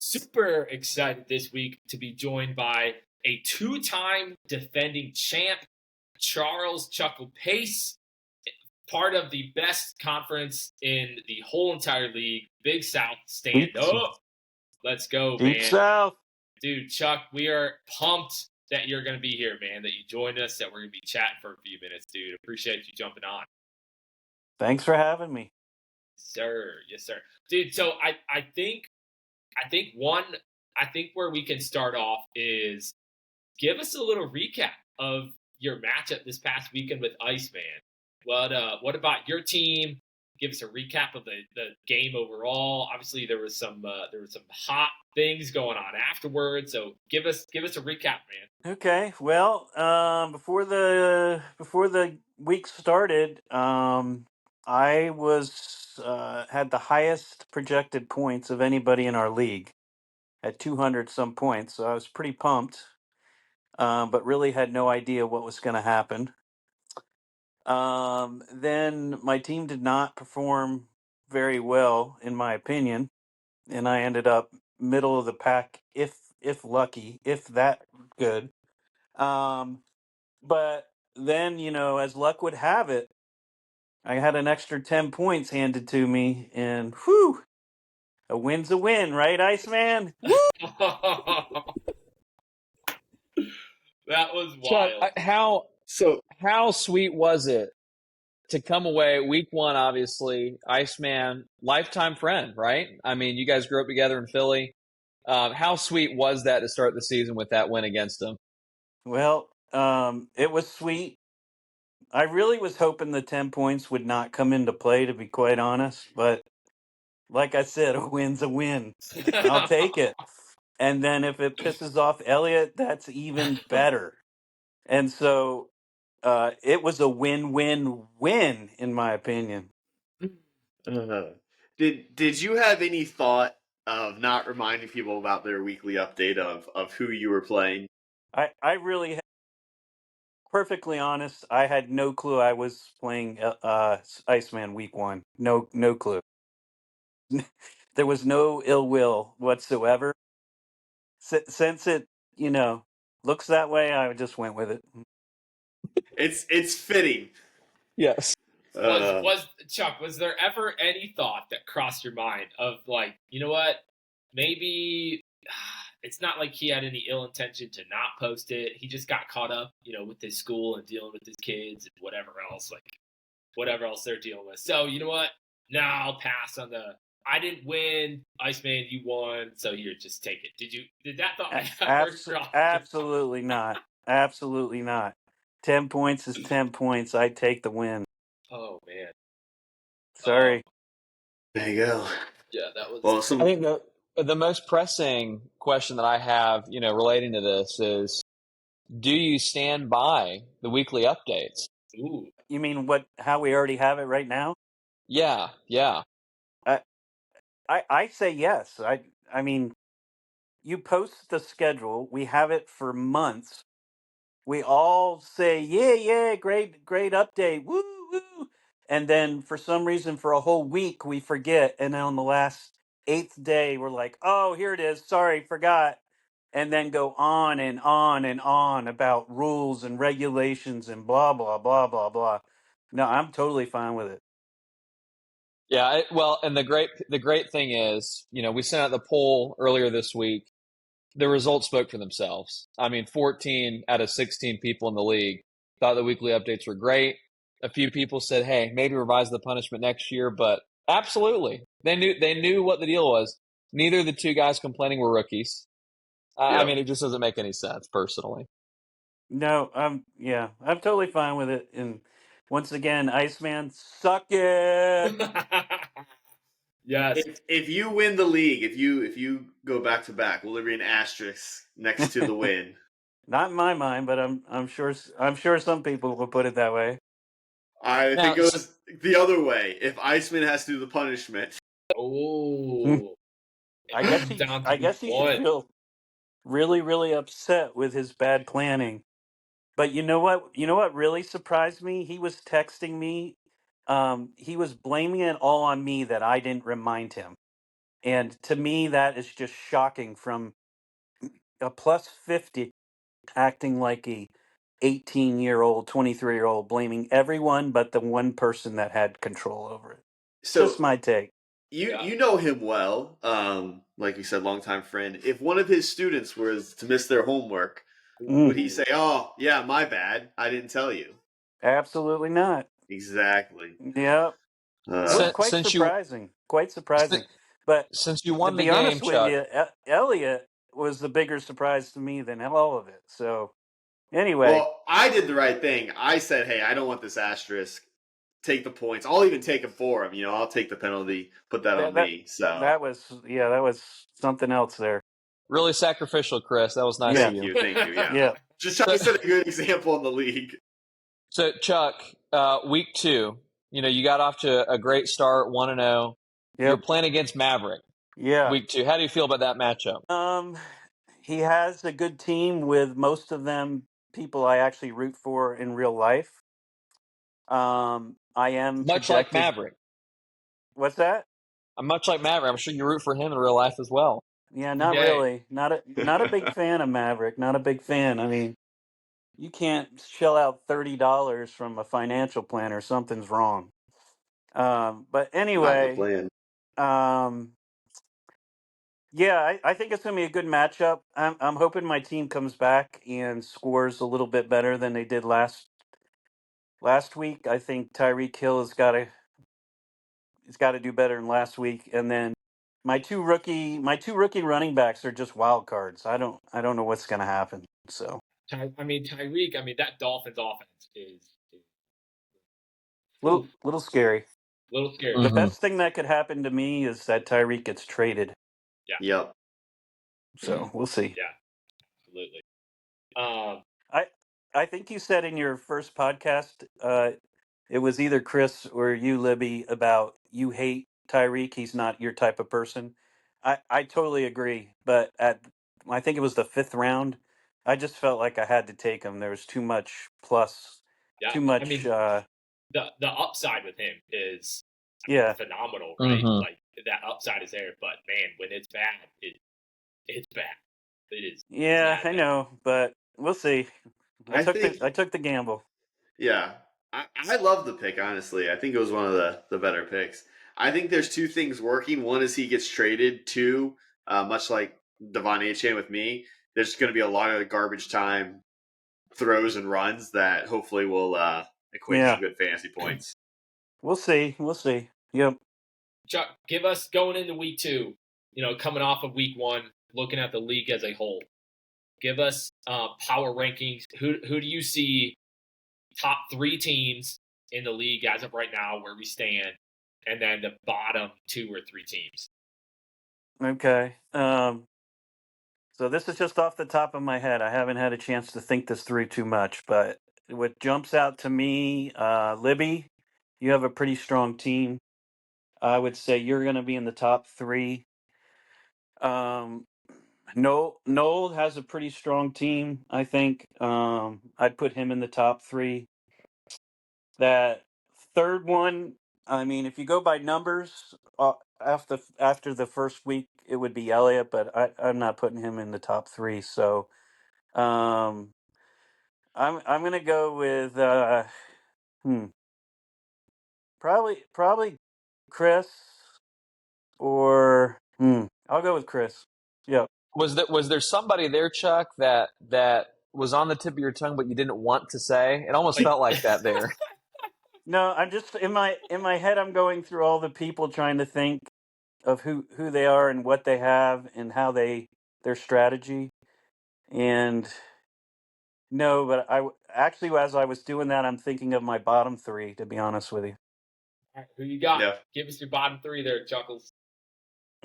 Super excited this week to be joined by a two-time defending champ, Charles Chuckle Pace, part of the best conference in the whole entire league. Big South, stand up. Let's go, Deep man. South. Dude, Chuck, we are pumped that you're going to be here, man, that you joined us, that we're going to be chatting for a few minutes, dude. Appreciate you jumping on. Thanks for having me. Sir. Yes, sir. Dude, so I think where we can start off is give us a little recap of your matchup this past weekend with Iceman. What about your team? Give us a recap of the game overall. Obviously, there was some hot things going on afterwards. So give us a recap, man. Okay. Well, before the week started, I was had the highest projected points of anybody in our league at 200 some points. So I was pretty pumped, but really had no idea what was going to happen. Then my team did not perform very well, in my opinion, and I ended up middle of the pack, if lucky, if that good. But then, as luck would have it, I had an extra 10 points handed to me, and whew, a win's a win, right, Iceman? Woo! That was wild. Chuck, how sweet was it to come away week one? Obviously, Iceman, lifetime friend, right? I mean, you guys grew up together in Philly. How sweet was that to start the season with that win against him? Well, it was sweet. I really was hoping the 10 points would not come into play, to be quite honest. But like I said, a win's a win. I'll take it. And then if it pisses off Elliot, that's even better. And so it was a win-win-win, in my opinion. Did you have any thought of not reminding people about their weekly update of who you were playing? I really, perfectly honest, I had no clue I was playing Iceman week one. No clue. There was no ill will whatsoever. Since it, looks that way, I just went with it. It's fitting. Yes. Chuck, was there ever any thought that crossed your mind of like, you know what, maybe it's not like he had any ill intention to not post it. He just got caught up, with his school and dealing with his kids and whatever else they're dealing with. So you know what? Now I'll pass on I didn't win, Iceman, you won. So here, just take it. Did that thought Absolutely not. Absolutely not. 10 points is 10 points. I take the win. Oh man. Sorry. There you go. Yeah, that was awesome. I think the most pressing question that I have, relating to this is, do you stand by the weekly updates? Ooh. You mean how we already have it right now? Yeah. I say yes. I mean, you post the schedule. We have it for months. We all say, yeah, great update, woo, woo. And then for some reason, for a whole week, we forget. And then on the last 8th day, we're like, oh, here it is. Sorry, forgot. And then go on and on and on about rules and regulations and blah, blah, blah, blah, blah. No, I'm totally fine with it. Yeah, and the great thing is, we sent out the poll earlier this week. The results spoke for themselves. I mean, 14 out of 16 people in the league thought the weekly updates were great. A few people said, "Hey, maybe revise the punishment next year," but absolutely, they knew what the deal was. Neither of the two guys complaining were rookies. I mean, it just doesn't make any sense, personally. No, I'm totally fine with it. And once again, Iceman, suck it. Yes. If you win the league, if you go back to back, will there be an asterisk next to the win? Not in my mind, but I'm sure some people will put it that way. I think it goes the other way. If Iceman has to do the punishment. Oh. I guess he should feel really, really upset with his bad planning. But you know what really surprised me? He was texting me. He was blaming it all on me that I didn't remind him. And to me, that is just shocking from a plus 50 acting like a 18-year-old, 23-year-old, blaming everyone but the one person that had control over it. So Just my take. you know him well, like you said, longtime friend. If one of his students was to miss their homework, would he say, "Oh, yeah, my bad. I didn't tell you"? Absolutely not. Exactly. Yep. Was quite Since you surprising. Quite surprising. But since you to won the be game, honest with Chuck. you, Elliot was the bigger surprise to me than all of it. So anyway, Well, I did the right thing. I said, "Hey, I don't want this asterisk. Take the points. I'll even take them for him. I'll take the penalty. Put that on that me." So that was that was something else there. Really sacrificial, Chris. That was nice Yeah. of you. thank you. Yeah, Yeah. just trying to set a good example in the league. So, Chuck, week 2, you got off to a great start, 1-0. You're Yep. playing against Maverick. Yeah. Week 2. How do you feel about that matchup? He has a good team with most of them people I actually root for in real life. I am Much like projected. Maverick. What's that? Much like Maverick. I'm sure you root for him in real life as well. Yeah, not really. Not a big fan of Maverick. Not a big fan. I mean, you can't shell out $30 from a financial planner. Something's wrong. But Not the anyway, plan. yeah, I think it's gonna be a good matchup. I'm hoping my team comes back and scores a little bit better than they did last week. I think Tyreek Hill has got to do better than last week. And then my two rookie running backs are just wild cards. I don't know what's gonna happen. So Tyreek. That Dolphins offense is little scary. a little scary. The Mhm. best thing that could happen to me is that Tyreek gets traded. Yeah. Yep. So we'll see. Yeah, absolutely. I think you said in your first podcast, it was either Chris or you, Libby, about you hate Tyreek. He's not your type of person. I totally agree. But I think it was the 5th round, I just felt like I had to take him. There was too much plus, Yeah, too much. the upside with him is Yeah. phenomenal, right? Mhm. Like that upside is there, but man, when it's bad, it's bad. It is. Yeah, It's I bad. know, but we'll see. I I think. took the gamble. Yeah, I love the pick. Honestly, I think it was one of the better picks. I think there's two things working. One is he gets traded. Two, much like Devon Achane with me, there's going to be a lot of garbage time throws and runs that hopefully will equate to Yeah. some good fantasy points. We'll see. We'll see. Yep. Chuck, give us going into week 2. Coming off of week 1, looking at the league as a whole. Give us power rankings. Who do you see top 3 teams in the league as of right now, where we stand, and then the bottom 2 or 3 teams? Okay. So this is just off the top of my head. I haven't had a chance to think this through too much, but what jumps out to me, Libby, you have a pretty strong team. I would say you're going to be in the top 3. Noel has a pretty strong team, I think. I'd put him in the top 3. That third one, if you go by numbers, after the first week, it would be Elliott, but I'm not putting him in the top 3. So um, I'm gonna go with probably Chris or I'll go with Chris. Yep. Was there somebody there, Chuck, that was on the tip of your tongue but you didn't want to say? It almost felt like that there. No, I'm just in my head. I'm going through all the people trying to think of who they are and what they have and how their strategy. And no, but I actually, as I was doing that, I'm thinking of my bottom 3. To be honest with you. All right, who you got? Yeah. Give us your bottom 3 there, Chuckles.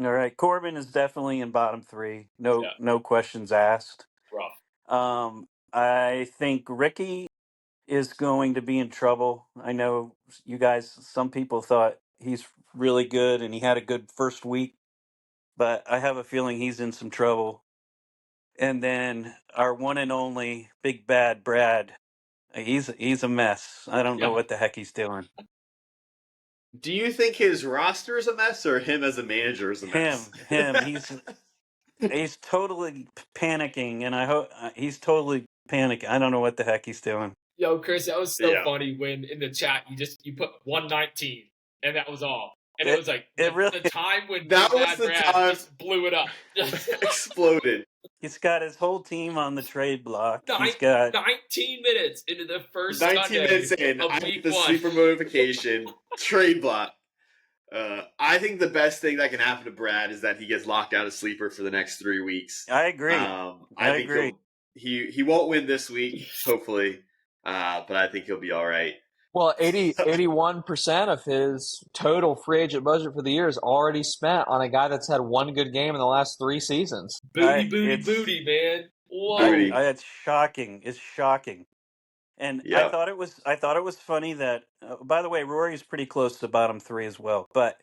All right, Corbin is definitely in bottom 3. Yeah. No questions asked. Rough. I think Ricky is going to be in trouble. I know you guys. Some people thought he's really good and he had a good first week, but I have a feeling he's in some trouble. And then our one and only Big Bad Brad, he's a mess. I don't know Yeah. what the heck he's doing. Do you think his roster is a mess or him as a manager is a mess? Him. He's totally panicking, and I hope he's totally panicking. I don't know what the heck he's doing. Yo, Chris, that was so Yeah. funny when in the chat you put 119 and that was all. And it was like It really- the time when That Big was Bad the Brad time- just blew it up. Exploded. He's got his whole team on the trade block. He's Nine- got 19 minutes into the first 19 Sunday minutes in, of I week get the one. sleeper notification, trade block. I think the best thing that can happen to Brad is that he gets locked out of sleeper for the next 3 weeks. I agree. I think agree. he won't win this week, hopefully, but I think he'll be all right. Well, 81% of his total free agent budget for the year is already spent on a guy that's had one good game in the last 3 seasons. Booty, man. Whoa. Booty. It's shocking. It's shocking. And Yep. I thought it was funny that. By the way, Rory's pretty close to bottom 3 as well. But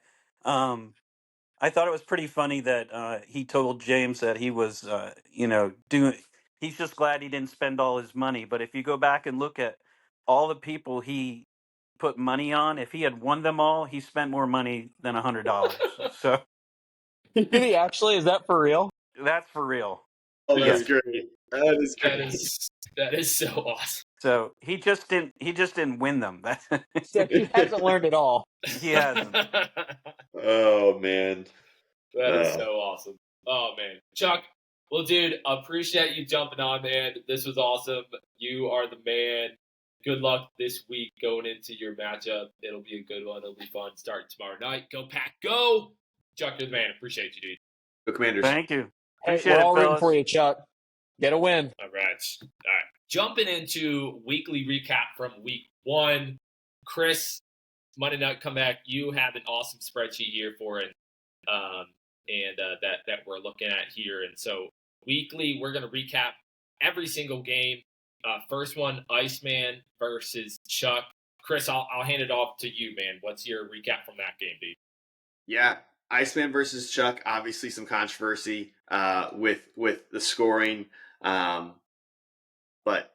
I thought it was pretty funny that he told James that he was, doing. He's just glad he didn't spend all his money. But if you go back and look at all the people he put money on, if he had won them all, he spent more money than $100. So Did he actually? Is that for real? that's for real. Oh, that's Yeah. great. That is great. That is so awesome. So he just didn't win them. So he hasn't learned it all. He hasn't. Oh, man. That is so awesome. Oh, man. Chuck, well, dude, appreciate you jumping on, man. This was awesome. You are the man. Good luck this week going into your matchup. It'll be a good one. It'll be fun starting tomorrow night. Go Pack, go! Chuck, you're the man. Appreciate you, dude. Go Commanders. Thank you. Hey, Appreciate we're it, all rooting fellas. for you, Chuck. Get a win. All right. Jumping into weekly recap from week one. Chris, Monday Night Comeback, you have an awesome spreadsheet here for it. That we're looking at here. And so weekly, we're going to recap every single game. First one, Iceman versus Chuck. Chris, I'll hand it off to you, man. What's your recap from that game, dude? Yeah, Iceman versus Chuck. Obviously, some controversy with the scoring, but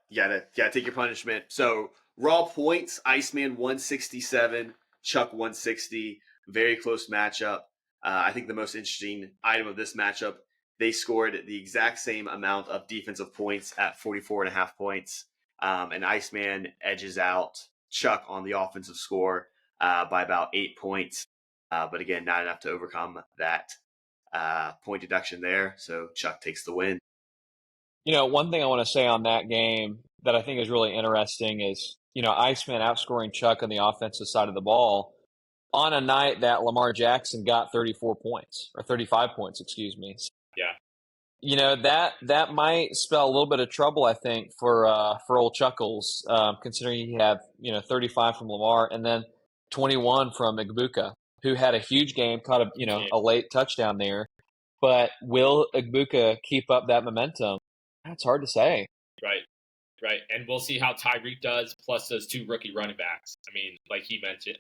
you gotta take your punishment. So raw points: Iceman 167, Chuck 160. Very close matchup. I think the most interesting item of this matchup: they scored the exact same amount of defensive points at 44.5 points, and Iceman edges out Chuck on the offensive score by about 8 points. But again, not enough to overcome that point deduction there. So Chuck takes the win. One thing I want to say on that game that I think is really interesting is, Iceman outscoring Chuck on the offensive side of the ball on a night that Lamar Jackson got 34 points, or 35 points, excuse me. Yeah. That might spell a little bit of trouble, I think, for old Chuckles, considering he had 35 from Lamar and then 21 from Igbuka, who had a huge game, caught a late touchdown there. But will Igbuka keep up that momentum? That's hard to say. Right. And we'll see how Tyreek does, plus those 2 rookie running backs. I mean, like he mentioned,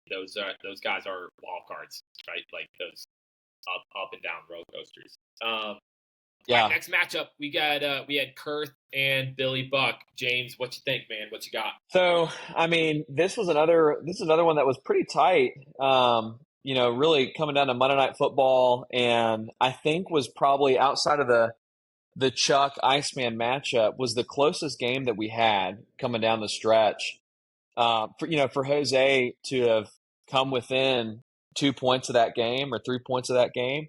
those guys are wild cards, right? Like those up and down roller coasters. Yeah. Right, next matchup, we had Kurth and Billy Buck. James, what you think, man? What you got? So, this is another one that was pretty tight. Really coming down to Monday Night Football, and I think was probably outside of the Chuck Iceman matchup was the closest game that we had coming down the stretch. For Jose to have come within 2 points of that game or 3 points of that game,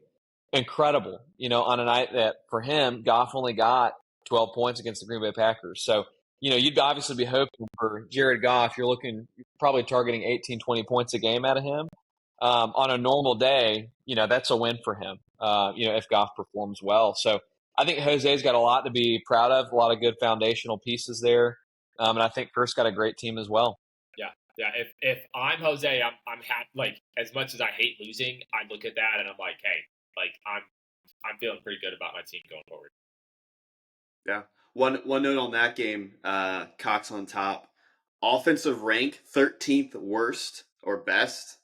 incredible. On a night that for him, Goff only got 12 points against the Green Bay Packers. So, you'd obviously be hoping for Jared Goff. You're probably targeting 18, 20 points a game out of him. On a normal day, that's a win for him, if Goff performs well. So I think Jose's got a lot to be proud of, a lot of good foundational pieces there. And I think Kurt's got a great team as well. Yeah. If I'm Jose, I'm happy. Like, as much as I hate losing, I look at that and I'm like, hey, like I'm feeling pretty good about my team going forward. Yeah. One note on that game, Cox on top. Offensive rank, 13th worst or best.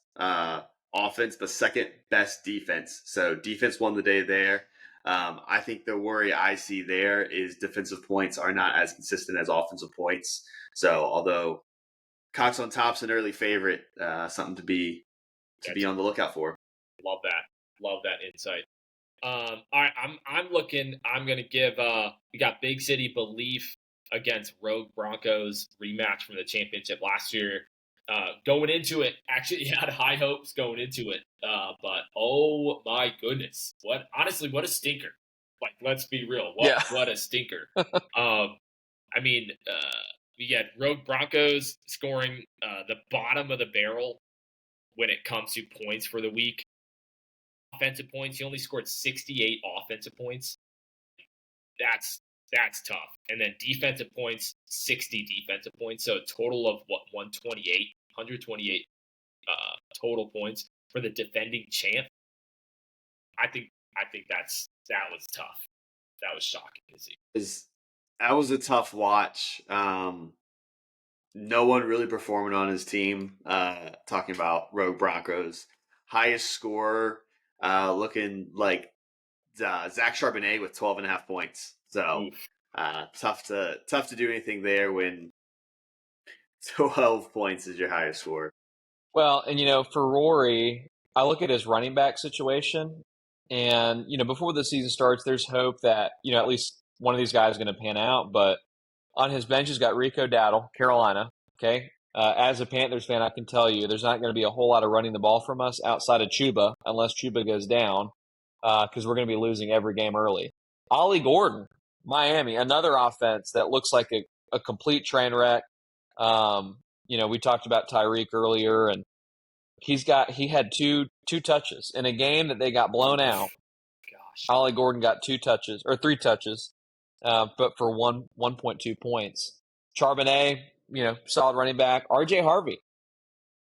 Offense, the second best defense. So defense won the day there. I think the worry I see there is defensive points are not as consistent as offensive points. So although Cox on top's an early favorite. Something to be on the lookout for. Love that insight. All right, I'm looking. I'm gonna give. We got Big City Belief against Rogue Broncos rematch from the championship last year. Going into it, actually had high hopes going into it. But oh my goodness, what a stinker! Like, let's be real. What a stinker. I mean, we had Rogue Broncos scoring the bottom of the barrel when it comes to points for the week. Offensive points, he only scored 68 offensive points. That's tough. And then defensive points, 60 defensive points. So a total of 128 total points for the defending champ. I think that was tough. That was shocking to see. That was a tough watch. No one really performing on his team. Talking about Rogue Broncos, highest scorer, looking like Zach Charbonnet with 12.5 points. So tough to do anything there when 12 points is your highest score. Well, and for Rory, I look at his running back situation, and before the season starts, there's hope that at least one of these guys is going to pan out. But on his bench, he's got Rico Dowdle, Carolina. Okay, as a Panthers fan, I can tell you there's not going to be a whole lot of running the ball from us outside of Chuba, unless Chuba goes down, because we're going to be losing every game early. Ollie Gordon, Miami, another offense that looks like a complete train wreck. We talked about Tyreek earlier, and he had two touches in a game that they got blown out. Gosh, Ollie Gordon got 2 touches or 3 touches, but for 1.2 points. Charbonnet, solid running back. RJ Harvey,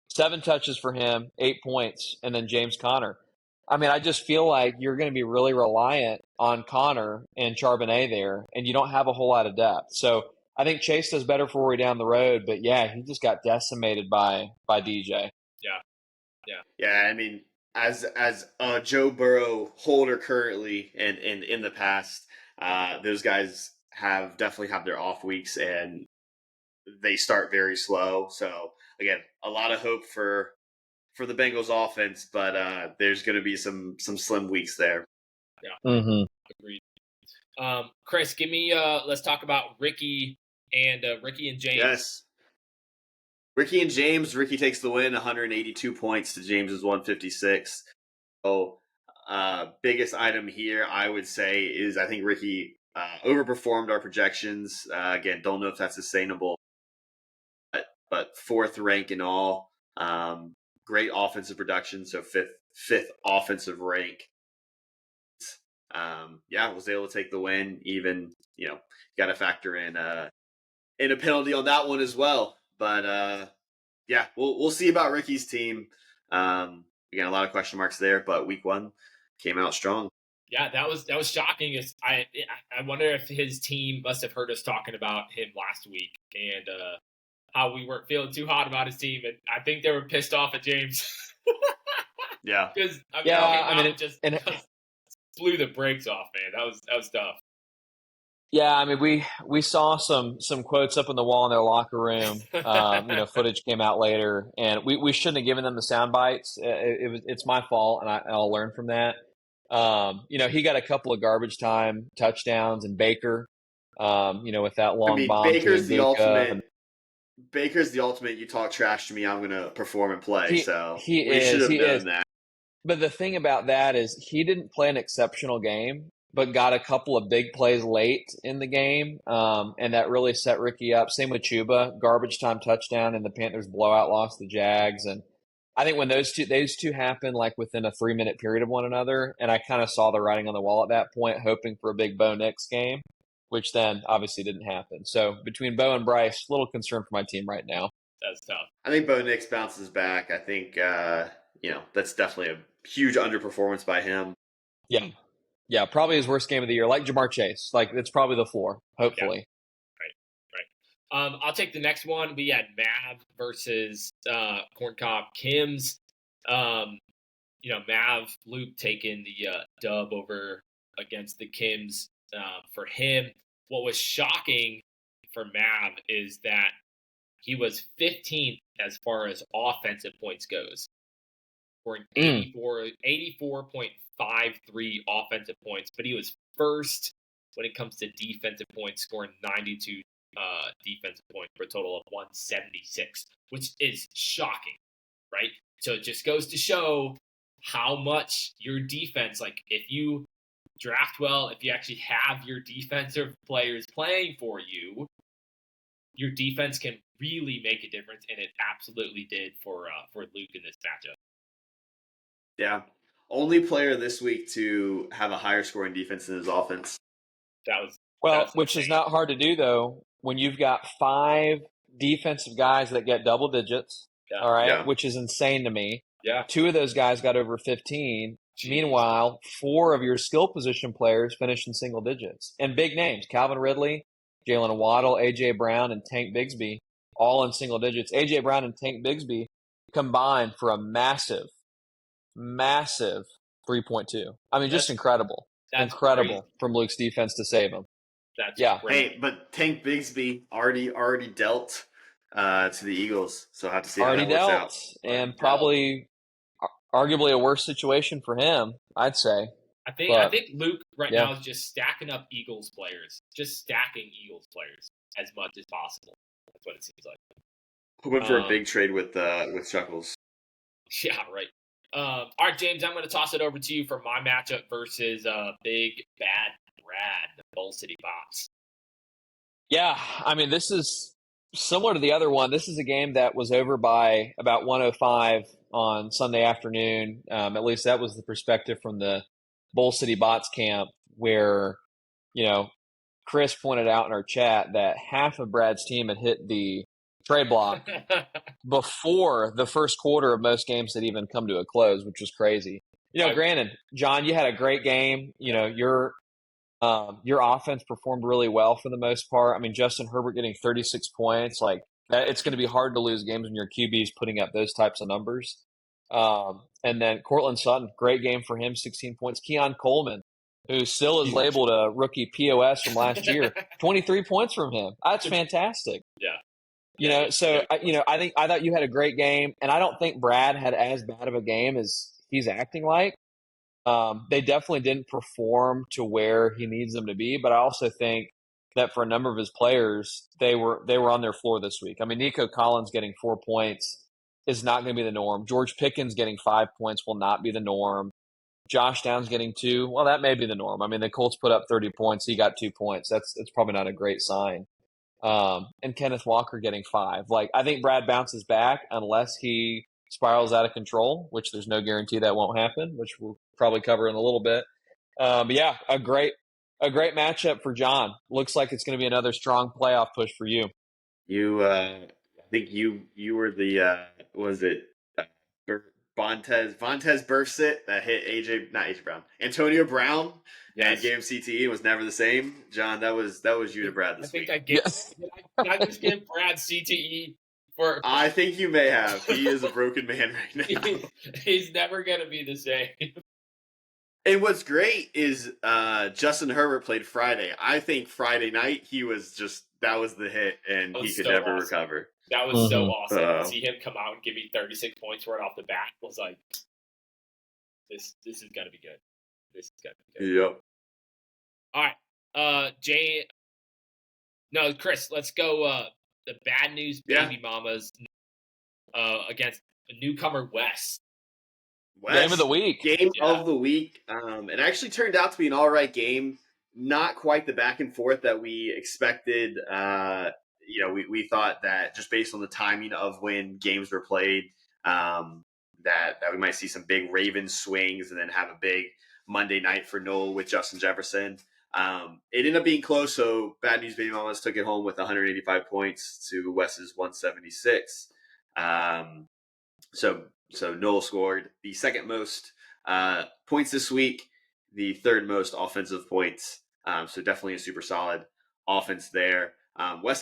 7 touches for him, 8 points, and then James Conner. I mean, I just feel like you're going to be really reliant on Conner and Charbonnet there, and you don't have a whole lot of depth. So I think Chase does better for Rory down the road, but yeah, he just got decimated by DJ. Yeah. I mean, as a Joe Burrow holder currently, and in the past, those guys definitely have their off weeks, and they start very slow. So again, a lot of hope for the Bengals offense, but there's going to be some slim weeks there. Yeah, agreed. Chris, give me. Let's talk about Ricky and James. Yes. Ricky and James. Ricky takes the win, 182 points to James's 156. So, biggest item here, I would say, is I think Ricky overperformed our projections. Again, don't know if that's sustainable, but 4th rank in all. Great offensive production, so fifth offensive rank. Was able to take the win. Even got to factor in a penalty on that one as well. But we'll see about Ricky's team. Again, a lot of question marks there, but week 1 came out strong. Yeah, that was shocking. I wonder if his team must have heard us talking about him last week and how we weren't feeling too hot about his team, and I think they were pissed off at James. Yeah, because just blew the brakes off, man. That was tough. Yeah, I mean, we saw some quotes up on the wall in their locker room. Footage came out later, and we shouldn't have given them the sound bites. It's my fault, and I'll learn from that. He got a couple of garbage time touchdowns, and Baker, with that long bomb. Baker's the ultimate. Baker's the ultimate. You talk trash to me, I'm going to perform and play. We should have done that. But the thing about that is he didn't play an exceptional game, but got a couple of big plays late in the game, and that really set Ricky up. Same with Chuba, garbage time touchdown, and the Panthers blowout loss to the Jags. And I think when those two happened, like within a 3-minute period of one another, and I kind of saw the writing on the wall at that point, hoping for a big Bo Nix game, which then obviously didn't happen. So between Bo and Bryce, a little concern for my team right now. That's tough. I think Bo Nix bounces back. I think that's definitely a huge underperformance by him. Yeah, probably his worst game of the year, like Jamar Chase. Like, it's probably the floor, hopefully. Yeah. Right. I'll take the next one. We had Mav versus Corncob Kims. Mav, Luke taking the dub over against the Kims for him. What was shocking for Mav is that he was 15th as far as offensive points goes, scoring 84.53 offensive points, but he was first when it comes to defensive points, scoring 92 defensive points for a total of 176, which is shocking, right? So it just goes to show how much your defense, like if you draft well, if you actually have your defensive players playing for you, your defense can really make a difference, and it absolutely did for Luke in this matchup. Yeah. Only player this week to have a higher scoring defense than his offense. Which is not hard to do, though, when you've got 5 defensive guys that get double digits, all right, Yeah. which is insane to me. Yeah. 2 of those guys got over 15. Jeez. Meanwhile, 4 of your skill position players finished in single digits. And big names, Calvin Ridley, Jalen Waddle, A.J. Brown, and Tank Bigsby, all in single digits. A.J. Brown and Tank Bigsby combined for a massive 3.2. I mean, just incredible. Incredible great. From Luke's defense to save him. That's great. Hey, but Tank Bigsby already dealt to the Eagles, so I'll have to see how that works out. And probably arguably a worse situation for him, I'd say. I think Luke now is just stacking up Eagles players, just stacking Eagles players as much as possible. That's what it seems like. Hoping for a big trade with Chuckles. Yeah, right. All right, James, I'm going to toss it over to you for my matchup versus Big Bad Brad, the Bowl City Bots. Yeah, I mean, this is similar to the other one. This is a game that was over by about 1:05 on Sunday afternoon. At least that was the perspective from the Bowl City Bots camp, where, Chris pointed out in our chat that half of Brad's team had hit the trade block before the first quarter of most games had even come to a close, which was crazy. Granted, John, you had a great game. Your offense performed really well for the most part. I mean, Justin Herbert getting 36 points, like it's going to be hard to lose games when your QB is putting up those types of numbers. And then Cortland Sutton, great game for him, 16 points. Keon Coleman, who still is labeled a rookie POS from last year, 23 points from him. That's fantastic. Yeah. I thought you had a great game, and I don't think Brad had as bad of a game as he's acting like. They definitely didn't perform to where he needs them to be, but I also think that for a number of his players, they were on their floor this week. I mean, Nico Collins getting 4 points is not going to be the norm. George Pickens getting 5 points will not be the norm. Josh Downs getting 2, well, that may be the norm. I mean, the Colts put up 30 points. He got 2 points. That's probably not a great sign. And Kenneth Walker getting 5. Like, I think Brad bounces back unless he spirals out of control, which there's no guarantee that won't happen, which we'll probably cover in a little bit. But yeah, a great matchup for John. Looks like it's going to be another strong playoff push for you. I think you were the Vontez Burfict that hit not AJ Brown, Antonio Brown, and gave him CTE and was never the same. John, that was you to Brad this week. Did I just give Brad CTE for? I think you may have. He is a broken man right now. He's never gonna be the same. And what's great is Justin Herbert played Friday. I think Friday night that was the hit, and he could never recover. That was so awesome to see him come out and give me 36 points right off the bat. I was like, this is gonna be good. This is gonna be good. Yep. All right, Chris, let's go. The bad news baby mamas against a newcomer Wes. Game of the week. Of the week. It actually turned out to be an all right game. Not quite the back and forth that we expected. We thought that just based on the timing of when games were played, that we might see some big Ravens swings and then have a big Monday night for Noel with Justin Jefferson. It ended up being close, so Bad News Baby Mamas took it home with 185 points to Wes's 176. So Noel scored the second most points this week, the third most offensive points. So definitely a super solid offense there. Wes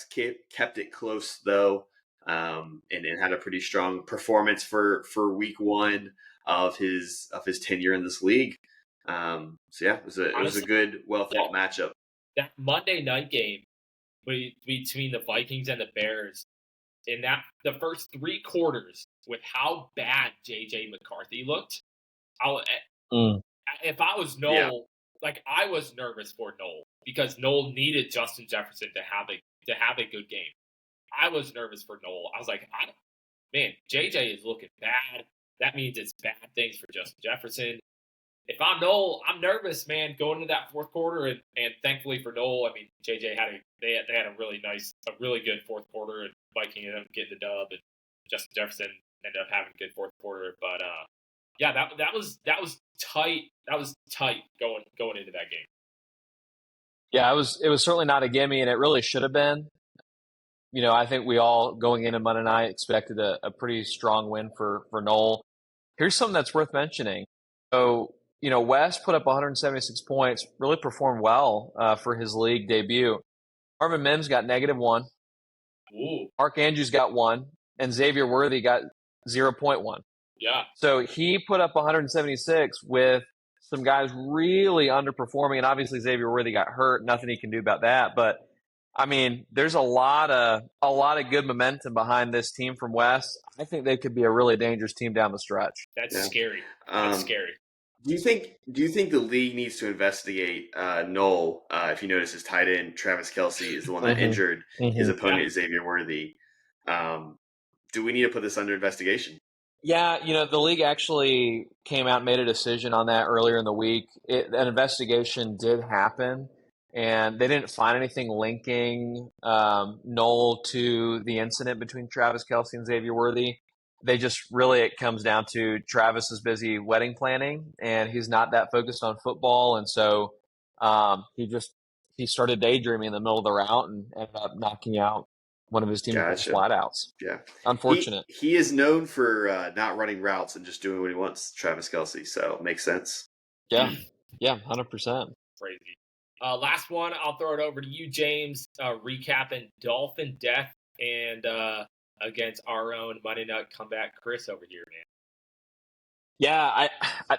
kept it close though, and had a pretty strong performance for week 1 of his tenure in this league. So yeah, it was a good, well thought matchup. That Monday night game between the Vikings and the Bears in the first 3 quarters with how bad J.J. McCarthy looked. If I was Noel, I was nervous for Noel because Noel needed Justin Jefferson to have a good game. I was nervous for Noel. I was like, man, JJ is looking bad. That means it's bad things for Justin Jefferson. If I'm Noel, I'm nervous, man, going into that fourth quarter. And thankfully for Noel, I mean, JJ had a really good fourth quarter, and Viking ended up getting the dub, and Justin Jefferson ended up having a good fourth quarter. But yeah, that was tight. That was tight going into that game. Yeah, it was certainly not a gimme, and it really should have been. I think we all, going into Monday night, expected a pretty strong win for Noel. Here's something that's worth mentioning. So, West put up 176 points, really performed well for his league debut. Marvin Mims got -1. Ooh. Mark Andrews got 1, and Xavier Worthy got 0.1. Yeah. So he put up 176 with some guys really underperforming, and obviously Xavier Worthy got hurt. Nothing he can do about that. But I mean, there's a lot of good momentum behind this team from West. I think they could be a really dangerous team down the stretch. That's scary. That's scary. Do you think the league needs to investigate Noel if you notice his tight end Travis Kelce is the one that injured his opponent Xavier Worthy? Do we need to put this under investigation? Yeah, the league actually came out and made a decision on that earlier in the week. An investigation did happen, and they didn't find anything linking Noel to the incident between Travis Kelce and Xavier Worthy. They just really, it comes down to Travis is busy wedding planning, and he's not that focused on football. And so he started daydreaming in the middle of the route and ended up knocking out one of his teammates flat outs. Yeah. Unfortunate. He is known for not running routes and just doing what he wants, Travis Kelce. So it makes sense. Yeah. Yeah, 100%. Crazy. Last one, I'll throw it over to you, James, recapping Dolphin death and against our own Monday night comeback, Chris over here, man. Yeah,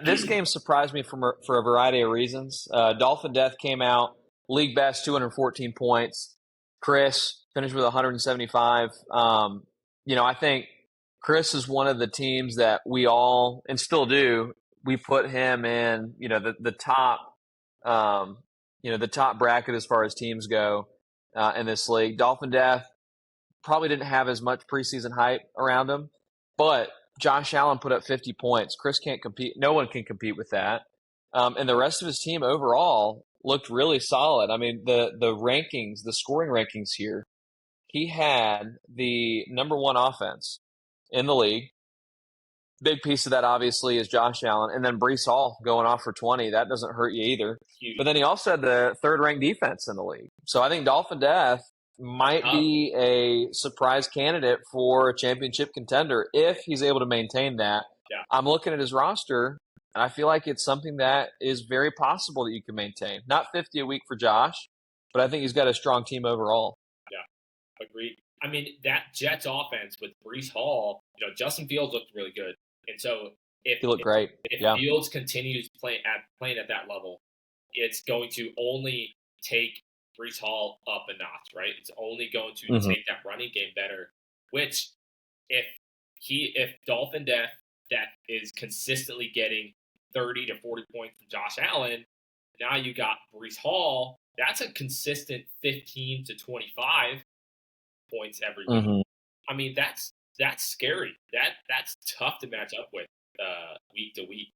this game surprised me for a variety of reasons. Dolphin death came out, league best, 214 points. Chris finished with 175. I think Chris is one of the teams that we all, and still do, we put him in, the top, the top bracket as far as teams go in this league. Dolphin death probably didn't have as much preseason hype around him, but Josh Allen put up 50 points. Chris can't compete. No one can compete with that. And the rest of his team overall looked really solid. I mean, the rankings, the scoring rankings here, he had the number 1 offense in the league. Big piece of that, obviously, is Josh Allen. And then Breece Hall going off for 20. That doesn't hurt you either. Huge. But then he also had the 3rd-ranked defense in the league. So I think Dolphin Death might be a surprise candidate for a championship contender if he's able to maintain that. Yeah. I'm looking at his roster, and I feel like it's something that is very possible that you can maintain. Not 50 a week for Josh, but I think he's got a strong team overall. Yeah, agreed. I mean, that Jets offense with Breece Hall, Justin Fields looked really good. And so he looked great. If Fields continues playing at that level, it's going to only take Breece Hall up a notch, right? It's only going to take that running game better, which if Dolphin Death is consistently getting 30 to 40 points from Josh Allen, now you got Breece Hall, that's a consistent 15 to 25 points every week. I mean, that's scary. That's tough to match up with week to week.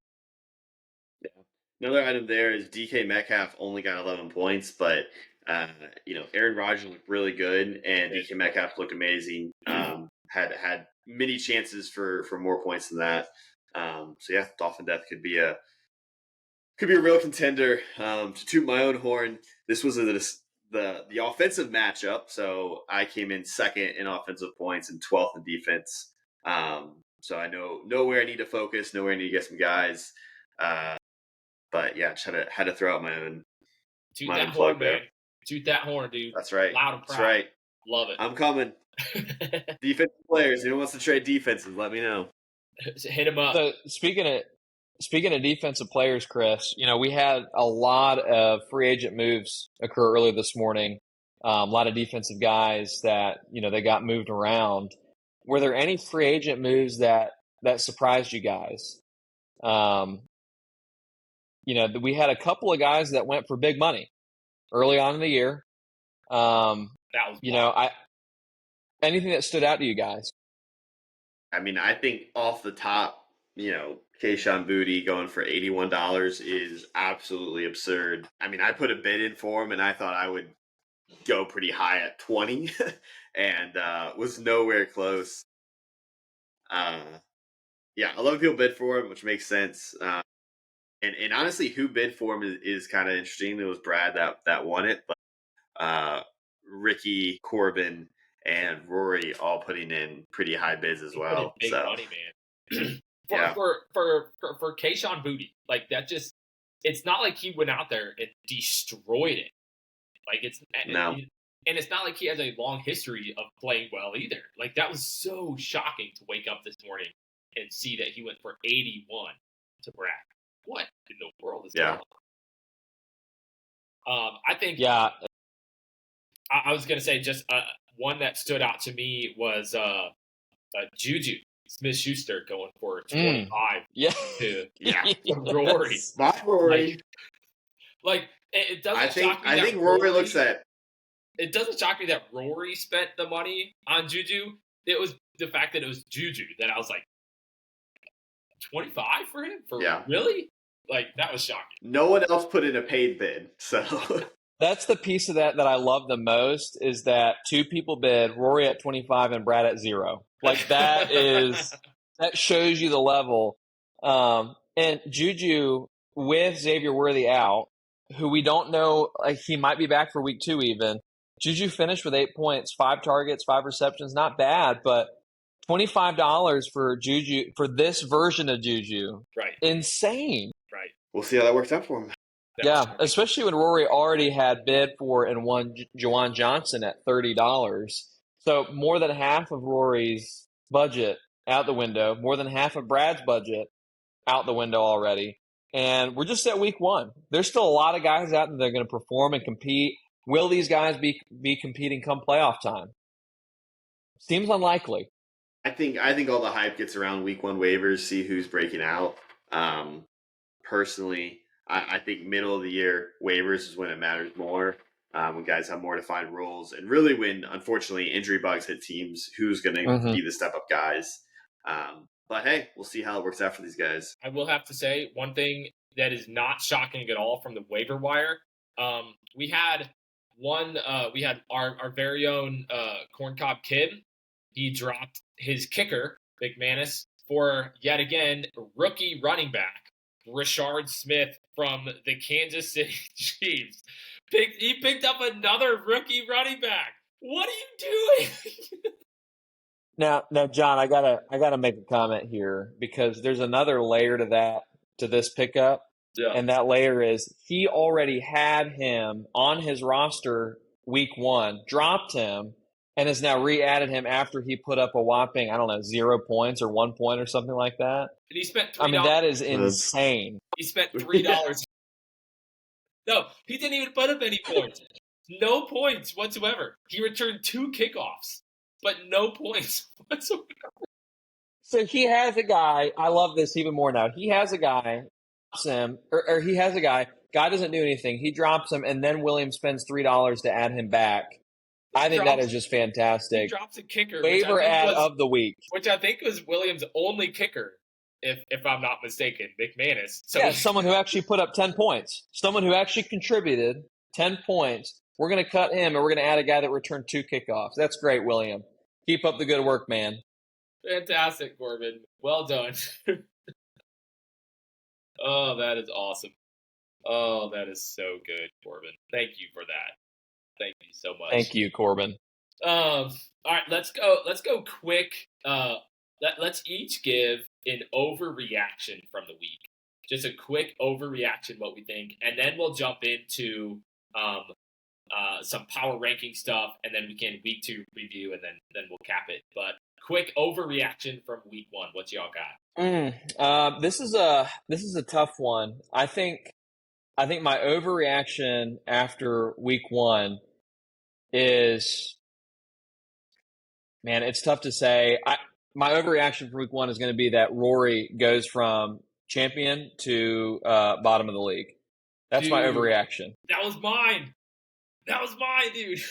Yeah. Another item there is DK Metcalf only got 11 points, but Aaron Rodgers looked really good, and DK Metcalf looked amazing. Had many chances for more points than that. So yeah, Dolphin Death could be a real contender. To toot my own horn, this was the offensive matchup. So I came in 2nd in offensive points and 12th in defense. So I know where I need to focus, know where I need to get some guys. But yeah, just had to throw out my own. Toot that horn, man. Toot that horn, dude. That's right. Loud and proud. That's right. Love it. I'm coming. Defensive players, who wants to trade defenses? Let me know. Hit him up. So speaking of defensive players, Chris, we had a lot of free agent moves occur earlier this morning. A lot of defensive guys that, they got moved around. Were there any free agent moves that surprised you guys? We had a couple of guys that went for big money early on in the year. That was wild. Anything that stood out to you guys? I mean, I think off the top, Keyshawn Booty going for $81 is absolutely absurd. I mean, I put a bid in for him, and I thought I would go pretty high at 20 and was nowhere close. Yeah, a lot of people bid for him, which makes sense. And honestly, who bid for him is kind of interesting. It was Brad that won it, but Ricky, Corbin, and Rory all putting in pretty high bids as well. Big so money, man. Yeah. For Keyshawn Booty, like that it's not like he went out there and destroyed it. Like No. And it's not like he has a long history of playing well either. Like that was so shocking to wake up this morning and see that he went for 81 to Brad. What in the world is going on? I think. Yeah. I was gonna say just one that stood out to me was Juju Smith-Schuster going for 25 to Rory. My Rory. Like it doesn't shock me. I think Rory looks at. It doesn't shock me that Rory spent the money on Juju. It was the fact that it was Juju that I was like, 25 for him? Really? Like that was shocking. No one else put in a paid bid, so. That's the piece of that I love the most is that two people bid, Rory at 25 and Brad at 0. Like that shows you the level. And Juju with Xavier Worthy out, who we don't know, like he might be back for week 2 even. Juju finished with 8 points, 5 targets, 5 receptions. Not bad, but $25 for Juju, for this version of Juju. Right. Insane. Right. We'll see how that works out for him. Yeah, especially when Rory already had bid for and won Juwan Johnson at $30. So more than half of Rory's budget out the window, more than half of Brad's budget out the window already. And we're just at week 1. There's still a lot of guys out there that are going to perform and compete. Will these guys be competing come playoff time? Seems unlikely. I think all the hype gets around week 1 waivers, see who's breaking out. Personally, I think middle of the year waivers is when it matters more, when guys have more defined roles, and really when, unfortunately, injury bugs hit teams, who's going to be the step-up guys. But hey, we'll see how it works out for these guys. I will have to say one thing that is not shocking at all from the waiver wire. We had our very own Corncob Kid. He dropped his kicker, McManus, for yet again rookie running back Rashard Smith from the Kansas City Chiefs. He picked up another rookie running back. What are you doing? Now, John, I gotta make a comment here because there's another layer to this pickup, and that layer is he already had him on his roster week 1, dropped him, and has now re-added him after he put up a whopping 0 points or 1 point or something like that. And he spent $3. I mean, that is insane. He spent $3. No, he didn't even put up any points. No points whatsoever. He returned 2 kickoffs, but no points whatsoever. So he has a guy. I love this even more now. He has a guy, or he has a guy. Guy doesn't do anything. He drops him, and then Williams spends $3 to add him back. I think that is just fantastic. He drops a kicker. Waiver ad of the week. Which I think was Williams' only kicker, if I'm not mistaken, McManus. So someone who actually put up 10 points. Someone who actually contributed 10 points. We're going to cut him, and we're going to add a guy that returned 2 kickoffs. That's great, William. Keep up the good work, man. Fantastic, Corbin. Well done. Oh, that is awesome. Oh, that is so good, Corbin. Thank you for that. Thank you so much. Thank you, Corbin. All right, let's go quick. Let's each give an overreaction from the week. Just a quick overreaction, what we think, and then we'll jump into some power ranking stuff, and then we can week 2 review, and then we'll cap it. But quick overreaction from week 1. What y'all got? This is a tough one. I think my overreaction after week 1 is, man, it's tough to say. My overreaction for week 1 is going to be that Rory goes from champion to bottom of the league. That's my Dude, overreaction. That was mine. That was mine, dude.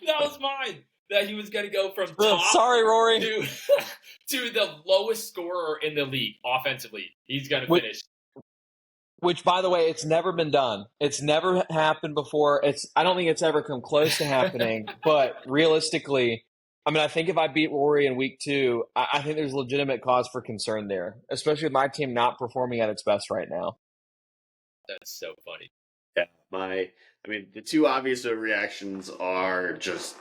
That was mine. That he was going to go from top Sorry, Rory. to the lowest scorer in the league offensively. He's going to finish. Which, by the way, it's never been done. It's never happened before. I don't think it's ever come close to happening. But realistically, I mean, I think if I beat Rory in week 2, I think there's legitimate cause for concern there, especially with my team not performing at its best right now. That's so funny. Yeah, the two obvious reactions are just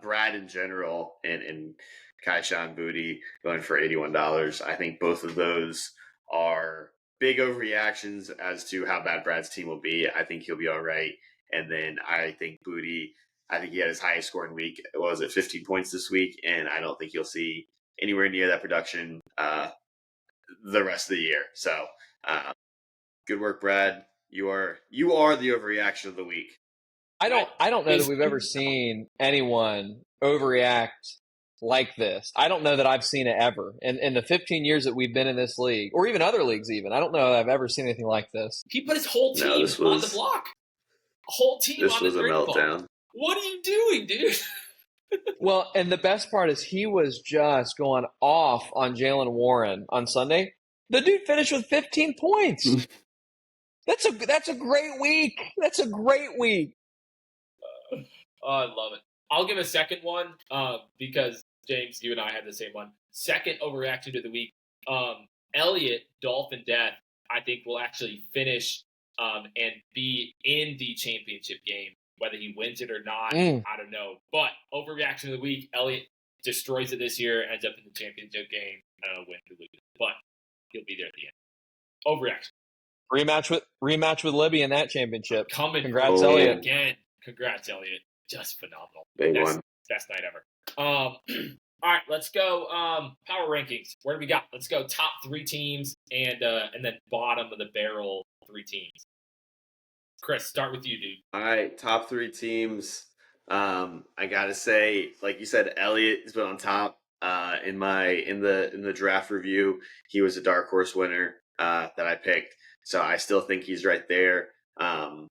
Brad in general and Kaishan Booty going for $81. I think both of those are big overreactions as to how bad Brad's team will be. I think he'll be all right. And then I think Booty, I think he had his highest scoring week. What was it, 15 points this week? And I don't think you'll see anywhere near that production the rest of the year. So good work, Brad. You are the overreaction of the week. I don't know that we've ever seen anyone overreact like this. I don't know that I've seen it ever. In the 15 years that we've been in this league, or even other leagues even, I don't know that I've ever seen anything like this. He put his whole team on the block. Whole team on the This was a meltdown. block. What are you doing, dude? Well, and the best part is he was just going off on Jalen Warren on Sunday. The dude finished with 15 points. That's a great week. That's a great week. I love it. I'll give a second one because, James, you and I had the same one. Second overreaction to the week. Elliott, Dolphin Death, I think will actually finish and be in the championship game. Whether he wins it or not, I don't know. But overreaction of the week, Elliott destroys it this year, ends up in the championship game. I don't know when to lose it, but he'll be there at the end. Overreaction. Rematch with Libby in that championship. Congrats, Elliott. Again. Congrats, Elliott. Just phenomenal. Big one. Best night ever. All right, let's go power rankings. Where do we got? Let's go top 3 teams and then bottom of the barrel 3 teams. Chris, start with you, dude. All right, top 3 teams. I gotta say, like you said, Elliott has been on top. In the draft review, he was a dark horse winner that I picked. So I still think he's right there. A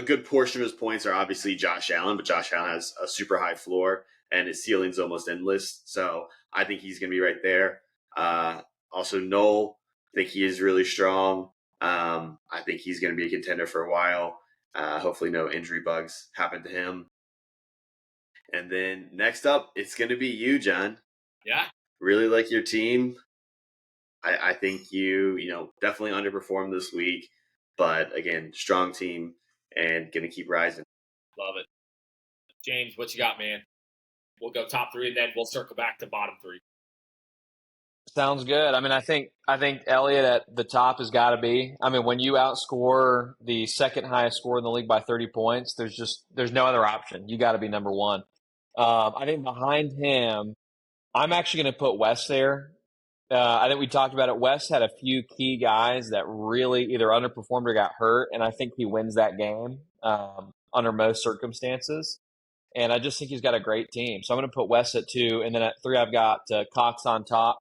good portion of his points are obviously Josh Allen, but Josh Allen has a super high floor and his ceiling's almost endless. So I think he's going to be right there. Also, Noel, I think he is really strong. I think he's going to be a contender for a while. Hopefully no injury bugs happen to him. And then next up, it's going to be you, John. Yeah. Really like your team. I think you definitely underperformed this week. But again, strong team and going to keep rising. Love it. James, what you got, man? We'll go top 3 and then we'll circle back to bottom 3. Sounds good. I mean, I think Elliott at the top has got to be. I mean, when you outscore the second highest scorer in the league by 30 points, there's no other option. You got to be number 1. I think behind him, I'm actually going to put Wes there. I think we talked about it. Wes had a few key guys that really either underperformed or got hurt, and I think he wins that game under most circumstances. And I just think he's got a great team. So I'm going to put Wes at 2, and then at 3 I've got Cox on top,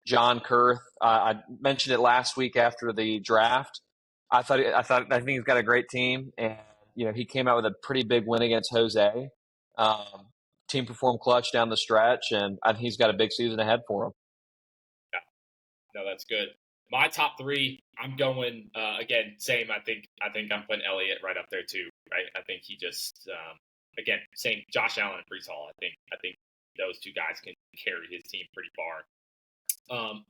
John Kurth. I mentioned it last week after the draft. I think he's got a great team, and he came out with a pretty big win against Jose. Team performed clutch down the stretch, and I think he's got a big season ahead for him. No, that's good. My top 3, I'm going again. Same. I think I'm putting Elliott right up there too. Right. I think he just again same. Josh Allen and Breece Hall. I think those 2 guys can carry his team pretty far. I'm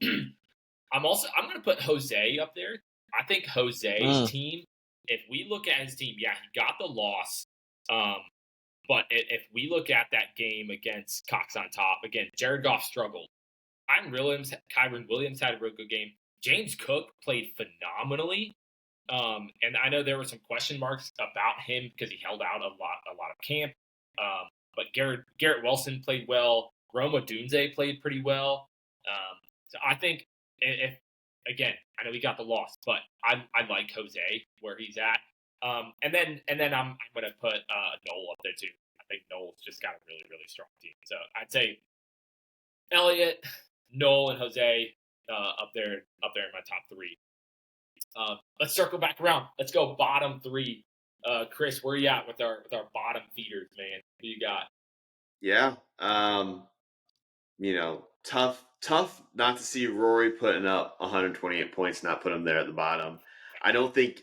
going to put Jose up there. I think Jose's team. If we look at his team, yeah, he got the loss. But if we look at that game against Cox on top, again, Jared Goff struggled. Kyron Williams had a real good game. James Cook played phenomenally. And I know there were some question marks about him because he held out a lot of camp. But Garrett Wilson played well. Rome Odunze played pretty well. So I think if again, I know he got the loss, but I like Jose where he's at. And then I'm gonna put Noel up there too. I think Noel's just got a really, really strong team. So I'd say Elliott, Noel, and Jose up there in my top three. Let's circle back around. Let's go bottom three. Chris, where you at with our bottom feeders, man? Who you got? Yeah. Tough not to see Rory putting up 128 points, not put him there at the bottom. I don't think.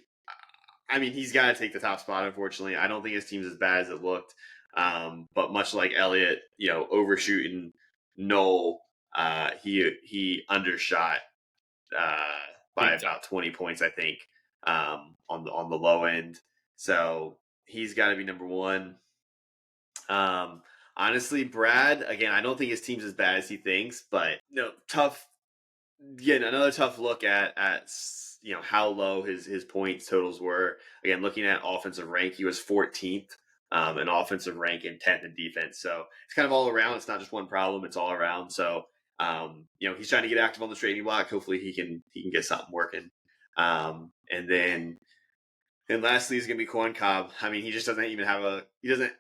I mean, he's got to take the top spot. Unfortunately, I don't think his team's as bad as it looked. But much like Elliott, overshooting Noel, he undershot by about 20 points, I think, on the low end. So he's got to be number one. Honestly, Brad, again, I don't think his team's as bad as he thinks, but tough. Again, another tough look at how low his points totals were. Again, looking at offensive rank, he was 14th in offensive rank and 10th in defense. So it's kind of all around. It's not just one problem; it's all around. So he's trying to get active on the trading block. Hopefully, he can get something working. And lastly, is going to be Corn Cobb. I mean, he just doesn't even have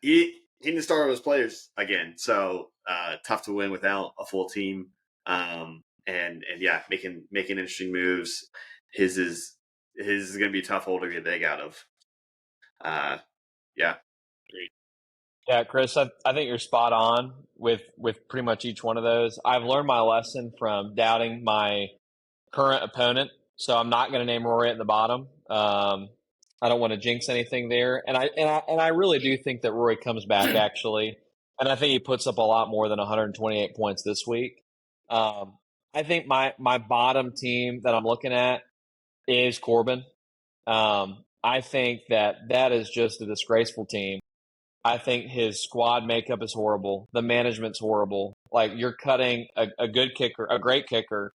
he didn't start all his players again. So tough to win without a full team. And yeah, making interesting moves. His is going to be a tough hole to get big out of. Yeah. Great. Yeah, Chris, I think you're spot on with pretty much each one of those. I've learned my lesson from doubting my current opponent, so I'm not going to name Rory at the bottom. I don't want to jinx anything there, and I really do think that Rory comes back actually, and I think he puts up a lot more than 128 points this week. I think my bottom team that I'm looking at is Corbin. I think that is just a disgraceful team. I think his squad makeup is horrible. The management's horrible. Like, you're cutting a good kicker, a great kicker,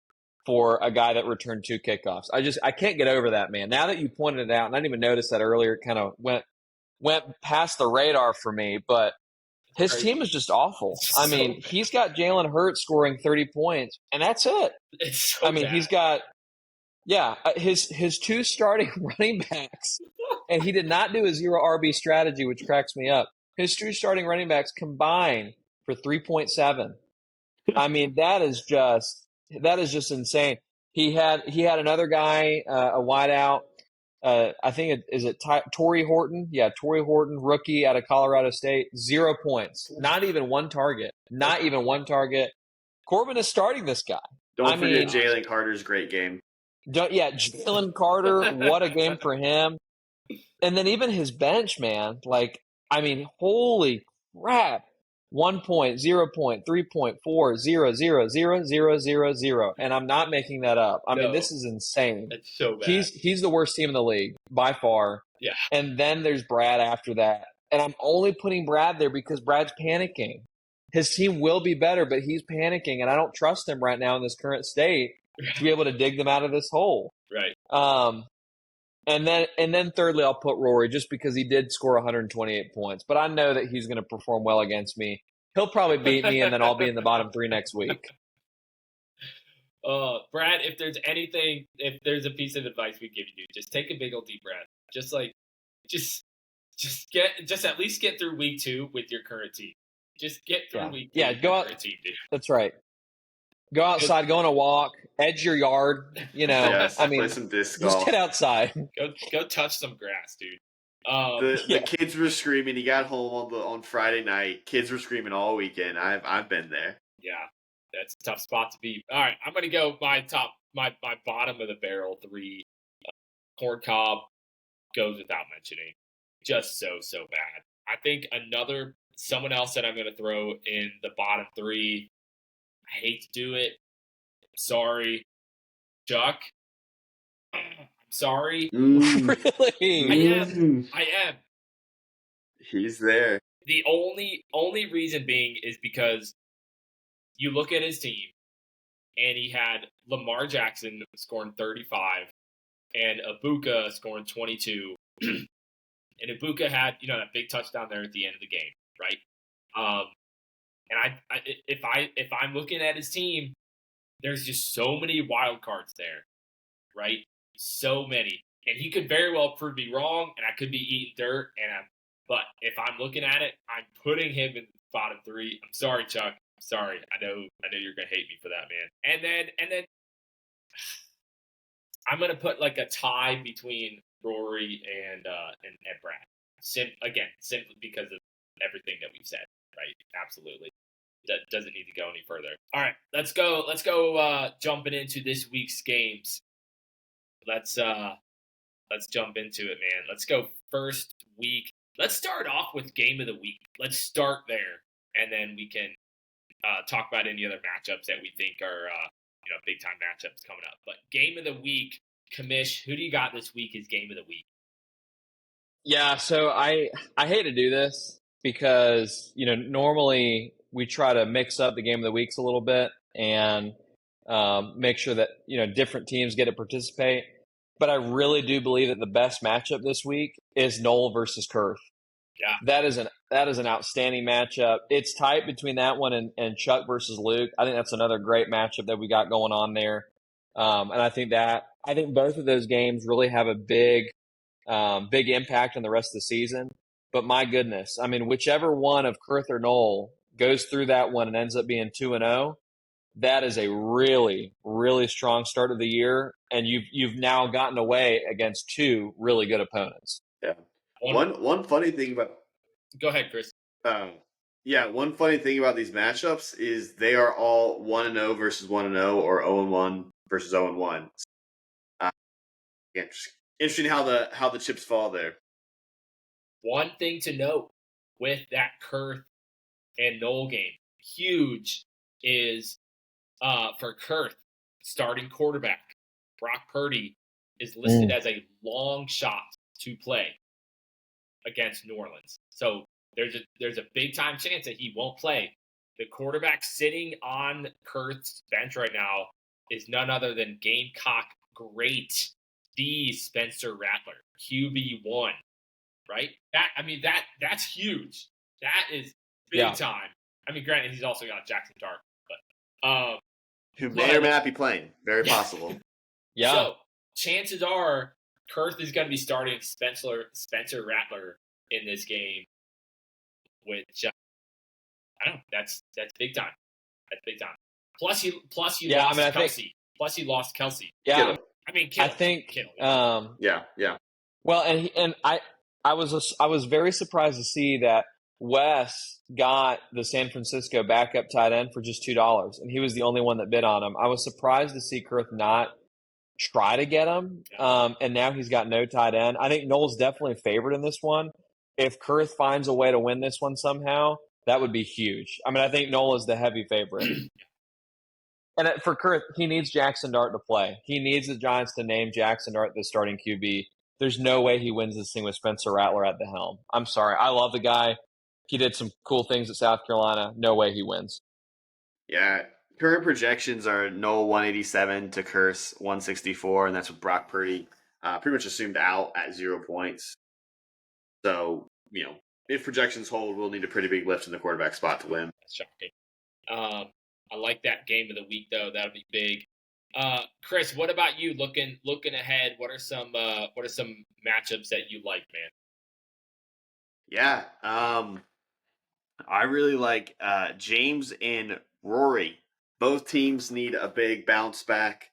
for a guy that returned 2 kickoffs. I can't get over that, man. Now that you pointed it out, and I didn't even notice that earlier, it kind of went past the radar for me, but his team is just awful. I mean, he's got Jalen Hurts scoring 30 points, and that's it. It's so bad. He's got his 2 starting running backs, and he did not do a 0 RB strategy, which cracks me up. His 2 starting running backs combined for 3.7. I mean, that is just insane. He had another guy, a wideout. I think Torrey Horton? Yeah, Torrey Horton, rookie out of Colorado State, 0 points. Not even one target. Not even one target. Corbin is starting this guy. Don't forget Jalen Carter's great game. Jalen Carter, what a game for him. And then even his bench, man, holy crap. 1 point, 0 point, 3.4, 0, 0, 0, 0, 0, 0. And I'm not making that up. I mean, this is insane. It's so bad. He's the worst team in the league by far. Yeah. And then there's Brad after that. And I'm only putting Brad there because Brad's panicking. His team will be better, but he's panicking, and I don't trust him right now in this current state to be able to dig them out of this hole. Right. And then thirdly, I'll put Rory just because he did score 128 points. But I know that he's going to perform well against me. He'll probably beat me, and then I'll be in the bottom 3 next week. Brad, if there's a piece of advice we give you, just take a big old deep breath. Just at least get through week 2 with your current team. Just get through week 2 with your current team, dude. That's right. Go outside, go on a walk, edge your yard. Yes, play some disc golf. Just get outside. Go touch some grass, dude. The kids were screaming. He got home on Friday night. Kids were screaming all weekend. I've been there. Yeah, that's a tough spot to be. All right, I'm gonna go my bottom of the barrel 3. Corn Cob goes without mentioning. Just so bad. I think someone else that I'm gonna throw in the bottom 3. I hate to do it. I'm sorry. Chuck. I'm sorry. Really? I am. He's there. The only reason being is because you look at his team, and he had Lamar Jackson scoring 35 and Ibuka scoring 22. And Ibuka had, that big touchdown there at the end of the game, right? And if I'm looking at his team, there's just so many wild cards there. right? So many. And he could very well prove me wrong, and I could be eating dirt. But if I'm looking at it, I'm putting him in the bottom 3. I'm sorry, Chuck. I'm sorry. I know you're gonna hate me for that, man. And then I'm gonna put like a tie between Rory and Brad. Simply because of everything that we've said, right? Absolutely. That doesn't need to go any further. All right, let's go jumping into this week's games. Let's jump into it, man. Let's go first week. Let's start off with game of the week. Let's start there, and then we can talk about any other matchups that we think are big time matchups coming up. But game of the week, Kamish, who do you got this week as game of the week? Yeah, so I hate to do this because normally we try to mix up the game of the weeks a little bit and make sure that different teams get to participate. But I really do believe that the best matchup this week is Noel versus Kurth. Yeah, that is an outstanding matchup. It's tight between that one and Chuck versus Luke. I think that's another great matchup that we got going on there. And I think both of those games really have a big impact on the rest of the season. But my goodness, I mean, whichever one of Kurth or Noel goes through that one and ends up being 2-0, that is a really, really strong start of the year, and you've now gotten away against 2 really good opponents. Yeah. One funny thing about. Go ahead, Chris. One funny thing about these matchups is they are all 1-0 versus 1-0 or 0-1 versus 0-1. Just interesting how the chips fall there. One thing to note with that Kurth and Noel game, huge, is for Kurth, starting quarterback Brock Purdy is listed as a long shot to play against New Orleans. So there's a big time chance that he won't play. The quarterback sitting on Kurth's bench right now is none other than Gamecock great D Spencer Rattler, QB1, right? That's huge. That is big time. I mean, granted, he's also got Jackson Dart, but who may or may not be playing. Very possible. Yeah. So chances are Kurth is going to be starting Spencer Rattler in this game, which I don't know. That's big time. That's big time. Plus he lost Kelsey. Plus he lost Kelsey. Yeah. Kittle. I mean, Kittle. I think. Kittle. Yeah. Well, and I was very surprised to see that Wes got the San Francisco backup tight end for just $2, and he was the only one that bid on him. I was surprised to see Kurth not try to get him, and now he's got no tight end. I think Noel's definitely favored in this one. If Kurth finds a way to win this one somehow, that would be huge. I mean, I think Noel is the heavy favorite. And for Kurth, he needs Jackson Dart to play. He needs the Giants to name Jackson Dart the starting QB. There's no way he wins this thing with Spencer Rattler at the helm. I'm sorry. I love the guy. He did some cool things at South Carolina. No way he wins. Yeah. Current projections are Noel 187 to Kurth 164, and that's with Brock Purdy pretty much assumed out at 0 points. So, if projections hold, we'll need a pretty big lift in the quarterback spot to win. That's shocking. I like that game of the week, though. That'll be big. Chris, what about you? Looking ahead, what are some matchups that you like, man? Yeah, I really like James and Rory. Both teams need a big bounce back.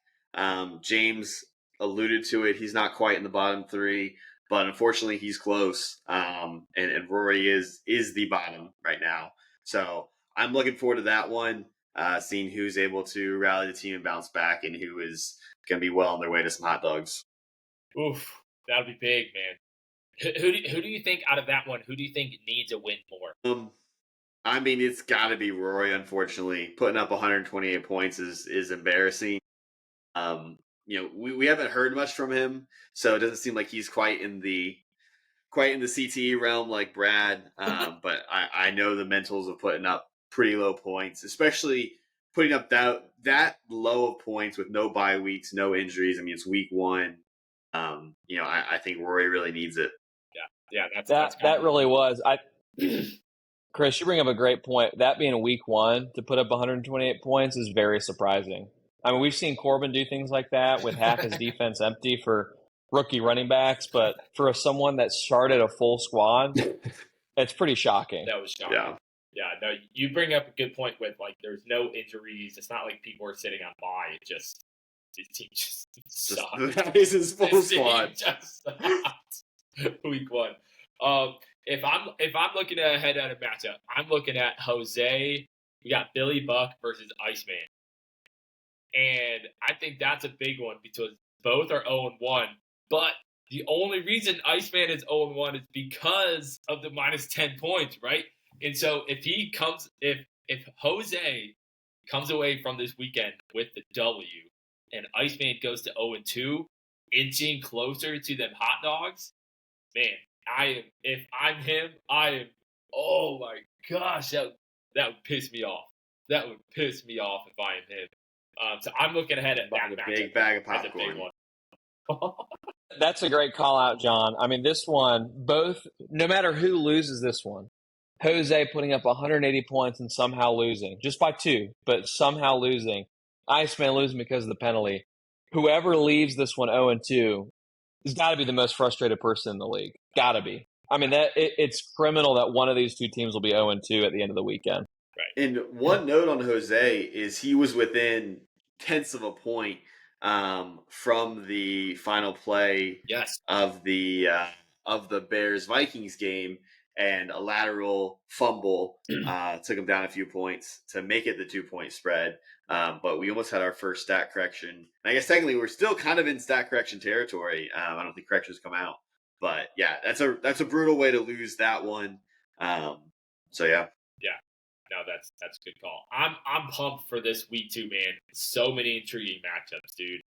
James alluded to it. He's not quite in the bottom 3, but unfortunately he's close. And Rory is the bottom right now. So I'm looking forward to that one, seeing who's able to rally the team and bounce back and who is going to be well on their way to some hot dogs. Oof, that'll be big, man. Who do you think out of that one, who do you think needs a win more? I mean, it's got to be Rory, unfortunately. Putting up 128 points is embarrassing. We haven't heard much from him, so it doesn't seem like he's quite in the CTE realm like Brad. But I know the mentals of putting up pretty low points, especially putting up that low of points with no bye weeks, no injuries. I mean, it's week 1. I think Rory really needs it. Yeah, that really was. Chris, you bring up a great point. That being week 1 to put up 128 points is very surprising. I mean, we've seen Corbin do things like that with half his defense empty for rookie running backs, but for someone that started a full squad, it's pretty shocking. That was shocking. Yeah, no, you bring up a good point with, like, there's no injuries. It's not like people are sitting on bye. It just – his team just sucked. That is his full squad. Just sucked. Week 1. If I'm looking ahead at a matchup, I'm looking at Jose. We got Billy Buck versus Iceman. And I think that's a big one because both are 0-1. But the only reason Iceman is 0-1 is because of the minus 10 points, right? And so if Jose comes away from this weekend with the W and Iceman goes to 0-2, inching closer to them hot dogs, man, if I'm him, oh my gosh, that would piss me off. That would piss me off if I am him. So I'm looking ahead at that matchup. Big bag of That's a popcorn. big one. That's a great call out, John. I mean, this one, no matter who loses this one, Jose putting up 180 points and somehow losing, just by 2, but somehow losing. Iceman losing because of the penalty. Whoever leaves this one 0-2 has got to be the most frustrated person in the league. Got to be. I mean, it's criminal that one of these two teams will be 0-2 at the end of the weekend. Right. And one note on Jose is he was within tenths of a point from the final play of the Bears-Vikings game, and a lateral fumble took him down a few points to make it the 2-point spread. But we almost had our first stat correction. And I guess technically we're still kind of in stat correction territory. I don't think corrections come out. But yeah, that's a brutal way to lose that one. So yeah. Yeah. No, that's a good call. I'm pumped for this week 2, man. So many intriguing matchups, dude.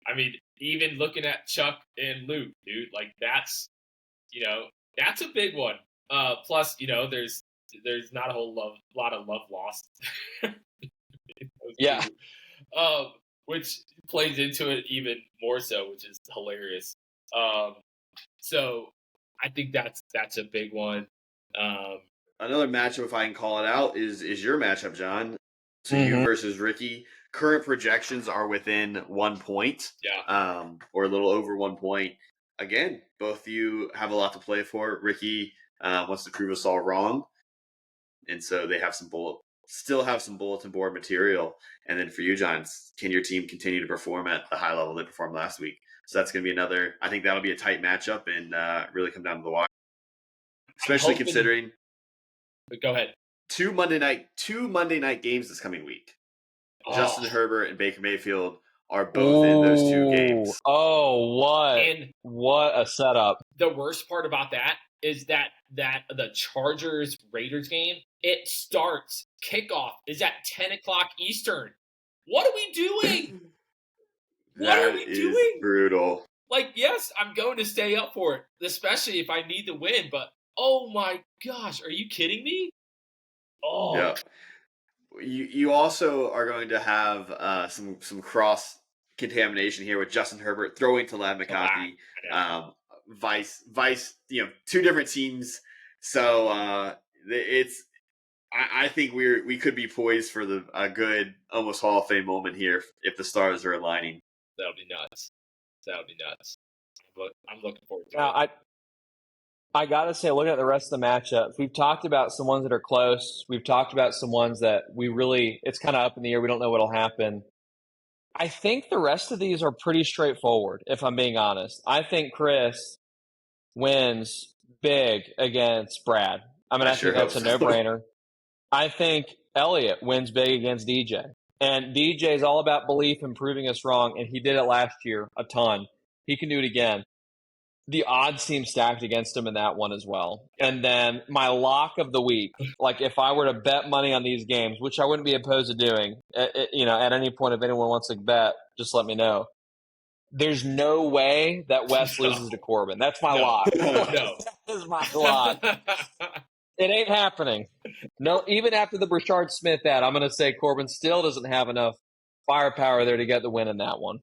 I mean, even looking at Chuck and Luke, dude, like that's a big one. Plus, there's not a lot of love lost. Yeah. Which plays into it even more so, which is hilarious. So I think that's a big one. Another matchup, if I can call it out, is your matchup, John. So you versus Ricky. Current projections are within 1 point. Yeah. Or a little over 1 point. Again, both of you have a lot to play for. Ricky wants to prove us all wrong. And so they have still have some bulletin board material. And then for you, John, can your team continue to perform at the high level they performed last week? So that's going to be I think that'll be a tight matchup and really come down to the wire. Especially considering. Go ahead. Two Monday night games this coming week. Justin Herbert and Baker Mayfield are both in those 2 games. Oh, what a setup. The worst part about that is that the Chargers-Raiders game, it starts, kickoff is at 10 o'clock Eastern. What are we doing? What are we doing? That is brutal. Like, yes, I'm going to stay up for it, especially if I need to win, but oh my gosh, are you kidding me? Oh. Yeah. You also are going to have some cross contamination here with Justin Herbert throwing to Ladd McConkey, vice 2 different teams. So I think we could be poised for a good almost Hall of Fame moment here if the stars are aligning. That'll be nuts. But I'm looking forward to it. I got to say, looking at the rest of the matchups, we've talked about some ones that are close. We've talked about some ones that it's kind of up in the air. We don't know what'll happen. I think the rest of these are pretty straightforward, if I'm being honest. I think Chris wins big against Brad. I mean, I think that's a no-brainer. I think Elliott wins big against DJ. And DJ is all about belief and proving us wrong, and he did it last year a ton. He can do it again. The odds seem stacked against him in that one as well. And then my lock of the week, like if I were to bet money on these games, which I wouldn't be opposed to doing, at any point if anyone wants to bet, just let me know. There's no way that Wes loses to Corbin. That's my lock. No. That is my lock. It ain't happening. No, even after the Brashard Smith ad, I'm going to say Corbin still doesn't have enough firepower there to get the win in that one.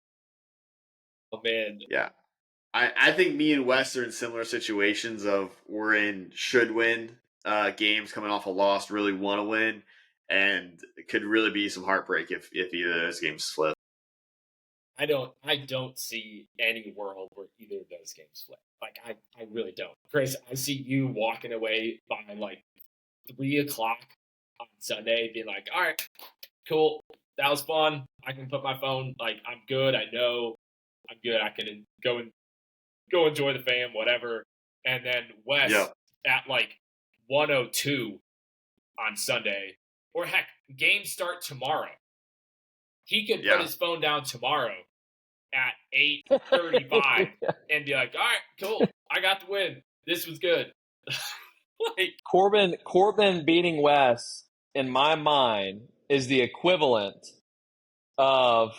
Oh, man. Yeah. I think me and Wes are in similar situations of we're in should win games coming off a loss, really want to win, and it could really be some heartbreak if either of those games flip. I don't see any world where either of those games flip. Like I really don't. Chris, I see you walking away by like 3:00 on Sunday, being like, all right, cool, that was fun. I can put my phone, like, I'm good. I know I'm good. I can go enjoy the fam, whatever. And then Wes at like 1:02 on Sunday, or heck, games start tomorrow. He could put his phone down tomorrow at 8:35 and be like, all right, cool, I got the win. This was good. Like, Corbin beating Wes, in my mind, is the equivalent of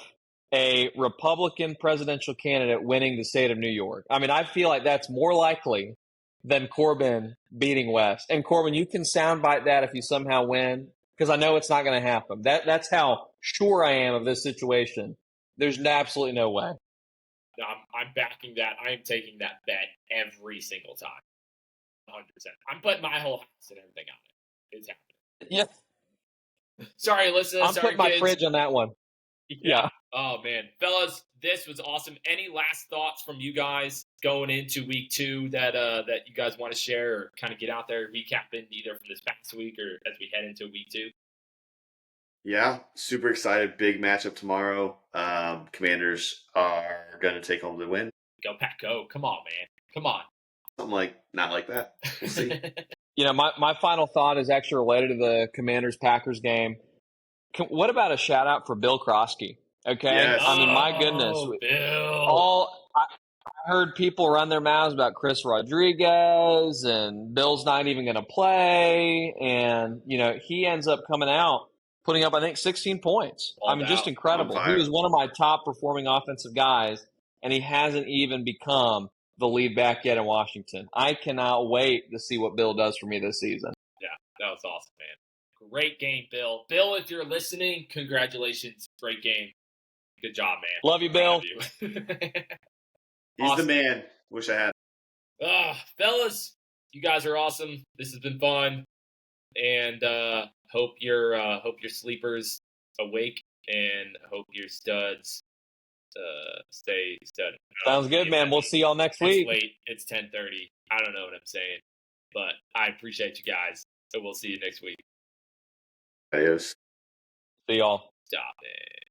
a Republican presidential candidate winning the state of New York. I mean, I feel like that's more likely than Corbin beating Wes. And Corbin, you can soundbite that if you somehow win, because I know it's not going to happen. That's how sure I am of this situation. There's absolutely no way. No, I'm backing that. I am taking that bet every single time. 100%. I'm putting my whole house and everything on it. It's happening. Yeah. Sorry, listeners. I'm sorry, putting my kids. fridge on that one. Yeah. Oh, man. Fellas, this was awesome. Any last thoughts from you guys going into week 2 that you guys want to share or kind of get out there, recapping either from this past week or as we head into week 2? Yeah, super excited. Big matchup tomorrow. Commanders are going to take home the win. Go, Pack, go. Come on, man. Come on. Something not like that. We'll see. My final thought is actually related to the Commanders-Packers game. What about a shout out for Bill Krosky? Okay, yes. I mean, my goodness, Bill. I heard people run their mouths about Chris Rodriguez and Bill's not even going to play, and he ends up coming out putting up, I think, 16 points. Just incredible. He was one of my top performing offensive guys, and he hasn't even become the lead back yet in Washington. I cannot wait to see what Bill does for me this season. Yeah, that was awesome, man. Great game, Bill. Bill, if you're listening, congratulations. Great game. Good job, man. Love you, Bill. He's awesome. The man. Wish I had. Fellas, you guys are awesome. This has been fun. And hope your sleepers awake, and hope your studs stay studded. Sounds good, man. We'll see y'all next week. It's late. It's 10:30. I don't know what I'm saying, but I appreciate you guys. So we'll see you next week. Adios. See y'all. Stop it.